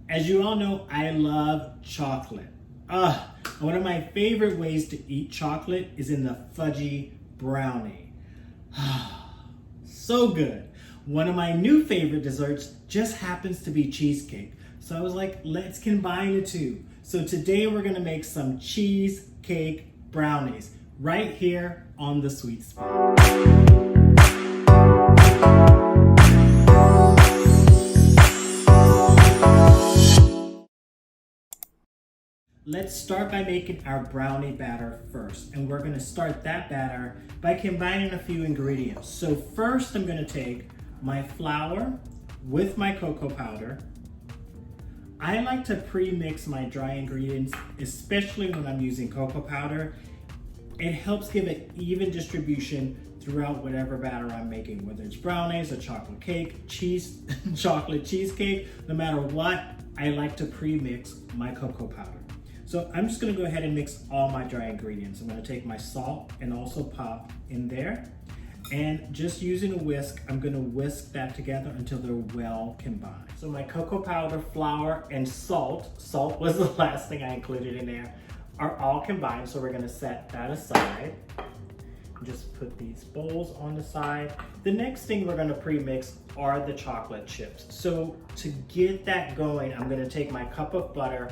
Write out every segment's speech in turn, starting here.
As you all know, I love chocolate. One of my favorite ways to eat chocolate is in the fudgy brownie. So good. One of my new favorite desserts just happens to be cheesecake. So I was like, let's combine the two. So today we're gonna make some cheesecake brownies right here on the sweet spot. Let's start by making our brownie batter first. And we're gonna start that batter by combining a few ingredients. So first I'm gonna take my flour with my cocoa powder. I like to pre-mix my dry ingredients, especially when I'm using cocoa powder. It helps give an even distribution throughout whatever batter I'm making, whether it's brownies, a chocolate cake, chocolate cheesecake, no matter what, I like to pre-mix my cocoa powder. So I'm just gonna go ahead and mix all my dry ingredients. I'm gonna take my salt and also pop in there. And just using a whisk, I'm gonna whisk that together until they're well combined. So my cocoa powder, flour, and salt was the last thing I included in there, are all combined. So we're gonna set that aside. Just put these bowls on the side. The next thing we're gonna pre-mix are the chocolate chips. So to get that going, I'm gonna take my cup of butter,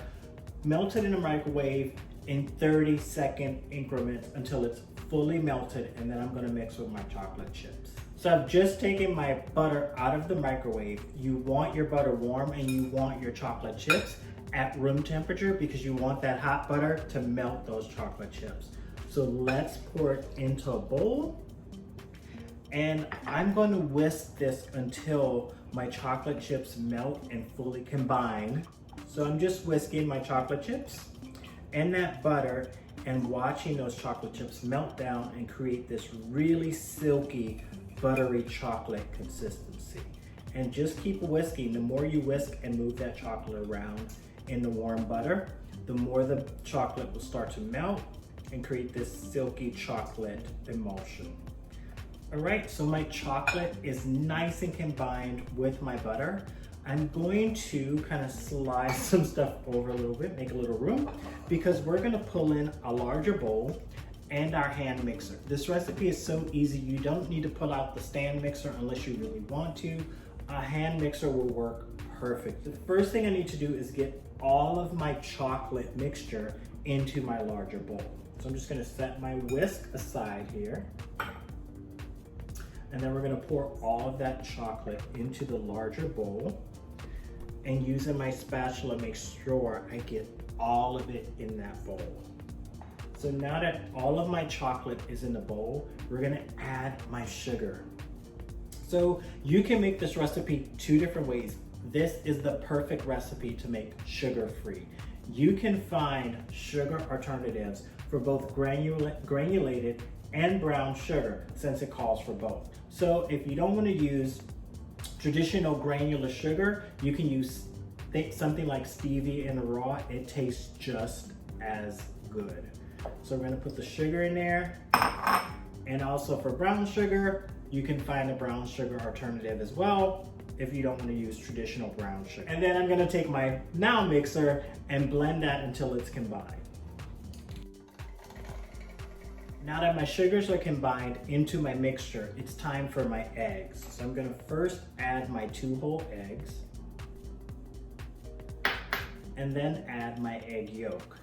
melt it in a microwave in 30-second increments until it's fully melted, and then I'm gonna mix with my chocolate chips. So I've just taken my butter out of the microwave. You want your butter warm and you want your chocolate chips at room temperature because you want that hot butter to melt those chocolate chips. So let's pour it into a bowl. And I'm going to whisk this until my chocolate chips melt and fully combine. So I'm just whisking my chocolate chips and that butter and watching those chocolate chips melt down and create this really silky, buttery chocolate consistency. And just keep whisking. The more you whisk and move that chocolate around in the warm butter, the more the chocolate will start to melt and create this silky chocolate emulsion. All right, so my chocolate is nice and combined with my butter. I'm going to kind of slide some stuff over a little bit, make a little room, because we're gonna pull in a larger bowl and our hand mixer. This recipe is so easy, you don't need to pull out the stand mixer unless you really want to. A hand mixer will work perfect. The first thing I need to do is get all of my chocolate mixture into my larger bowl. So I'm just gonna set my whisk aside here. And then we're gonna pour all of that chocolate into the larger bowl. And using my spatula, make sure I get all of it in that bowl. So now that all of my chocolate is in the bowl, we're gonna add my sugar. So you can make this recipe two different ways. This is the perfect recipe to make sugar-free. You can find sugar alternatives for both granulated and brown sugar, since it calls for both. So if you don't want to use traditional granular sugar, you can use something like stevia in the raw. It tastes just as good. So we're gonna put the sugar in there. And also for brown sugar, you can find a brown sugar alternative as well if you don't want to use traditional brown sugar. And then I'm gonna take my now mixer and blend that until it's combined. Now that my sugars are combined into my mixture, it's time for my eggs. So I'm gonna first add my 2 whole eggs and then add my egg yolk.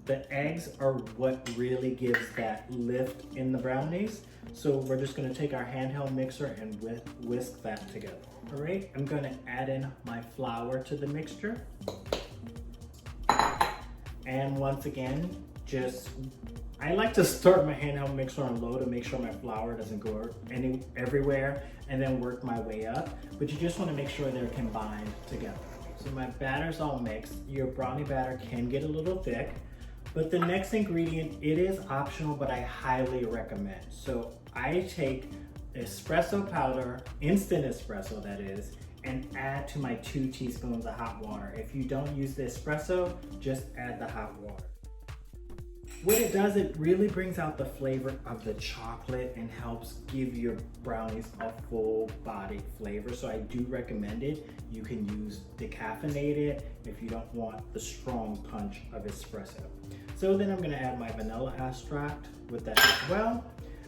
The eggs are what really gives that lift in the brownies. So we're just gonna take our handheld mixer and whisk that together. All right, I'm gonna add in my flour to the mixture. And once again, I like to start my handheld mixer on low to make sure my flour doesn't go everywhere and then work my way up. But you just want to make sure they're combined together. So my batter's all mixed. Your brownie batter can get a little thick, but the next ingredient, it is optional, but I highly recommend. So I take espresso powder, instant espresso that is, and add to my 2 teaspoons of hot water. If you don't use the espresso, just add the hot water. What it does, it really brings out the flavor of the chocolate and helps give your brownies a full body flavor. So I do recommend it. You can use decaffeinated if you don't want the strong punch of espresso. So then I'm gonna add my vanilla extract with that as well.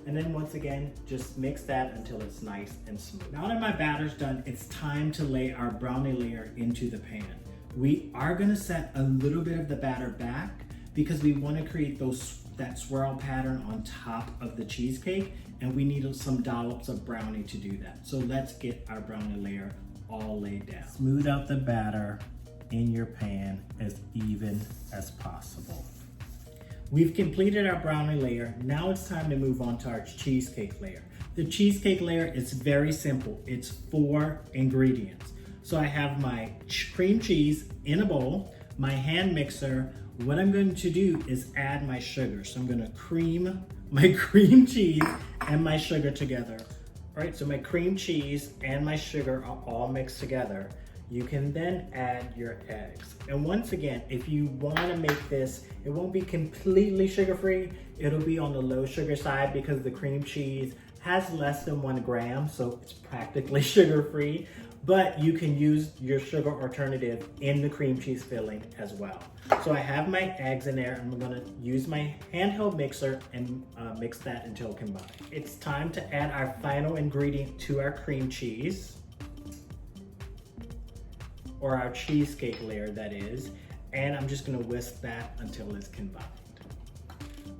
And then once again, just mix that until it's nice and smooth. Now that my batter's done, it's time to lay our brownie layer into the pan. We are gonna set a little bit of the batter back because we want to create that swirl pattern on top of the cheesecake, and we need some dollops of brownie to do that. So let's get our brownie layer all laid down. Smooth out the batter in your pan as even as possible. We've completed our brownie layer. Now it's time to move on to our cheesecake layer. The cheesecake layer is very simple. It's 4 ingredients. So I have my cream cheese in a bowl, my hand mixer. What I'm going to do is add my sugar. So I'm gonna cream my cream cheese and my sugar together. All right, so my cream cheese and my sugar are all mixed together. You can then add your eggs. And once again, if you wanna make this, it won't be completely sugar-free. It'll be on the low sugar side because the cream cheese has less than 1 gram, so it's practically sugar-free. But you can use your sugar alternative in the cream cheese filling as well. So I have my eggs in there, and I'm gonna use my handheld mixer and mix that until combined. It's time to add our final ingredient to our cream cheese, or our cheesecake layer that is, and I'm just gonna whisk that until it's combined.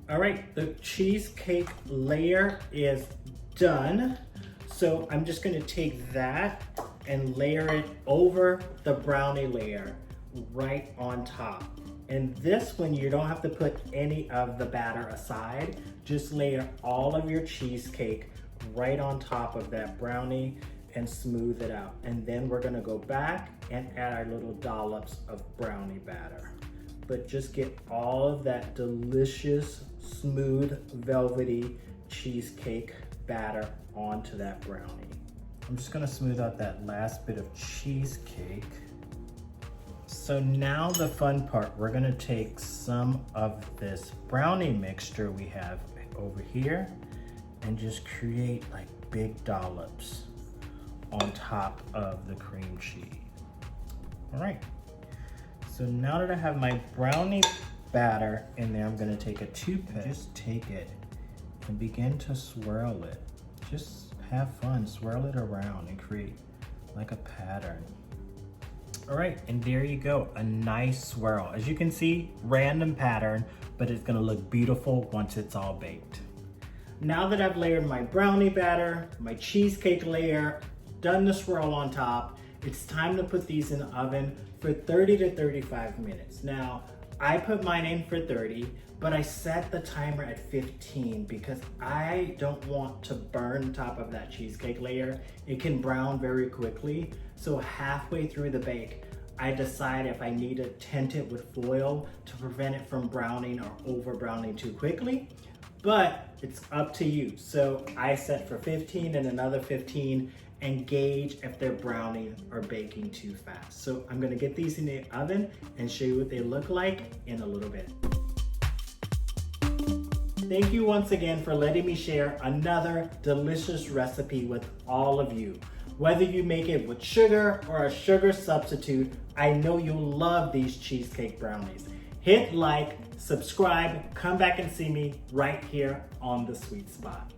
All right, the cheesecake layer is done. So I'm just gonna take that and layer it over the brownie layer right on top. And this one, you don't have to put any of the batter aside. Just layer all of your cheesecake right on top of that brownie and smooth it out. And then we're gonna go back and add our little dollops of brownie batter. But just get all of that delicious, smooth, velvety cheesecake batter onto that brownie. I'm just gonna smooth out that last bit of cheesecake. So now the fun part, we're gonna take some of this brownie mixture we have over here and just create like big dollops on top of the cream cheese. All right, so now that I have my brownie batter in there, I'm gonna take a toothpick, just take it and begin to swirl it. Just have fun, swirl it around and create like a pattern. All right, and there you go, a nice swirl. As you can see, random pattern, but it's gonna look beautiful once it's all baked. Now that I've layered my brownie batter, my cheesecake layer, done the swirl on top, it's time to put these in the oven for 30 to 35 minutes. Now, I put mine in for 30, but I set the timer at 15 because I don't want to burn top of that cheesecake layer. It can brown very quickly. So halfway through the bake, I decide if I need to tint it with foil to prevent it from browning or over browning too quickly, but it's up to you. So I set for 15 and another 15 and gauge if they're browning or baking too fast. So I'm gonna get these in the oven and show you what they look like in a little bit. Thank you once again for letting me share another delicious recipe with all of you. Whether you make it with sugar or a sugar substitute, I know you'll love these cheesecake brownies. Hit like, subscribe, come back and see me right here on The Sweet Spot.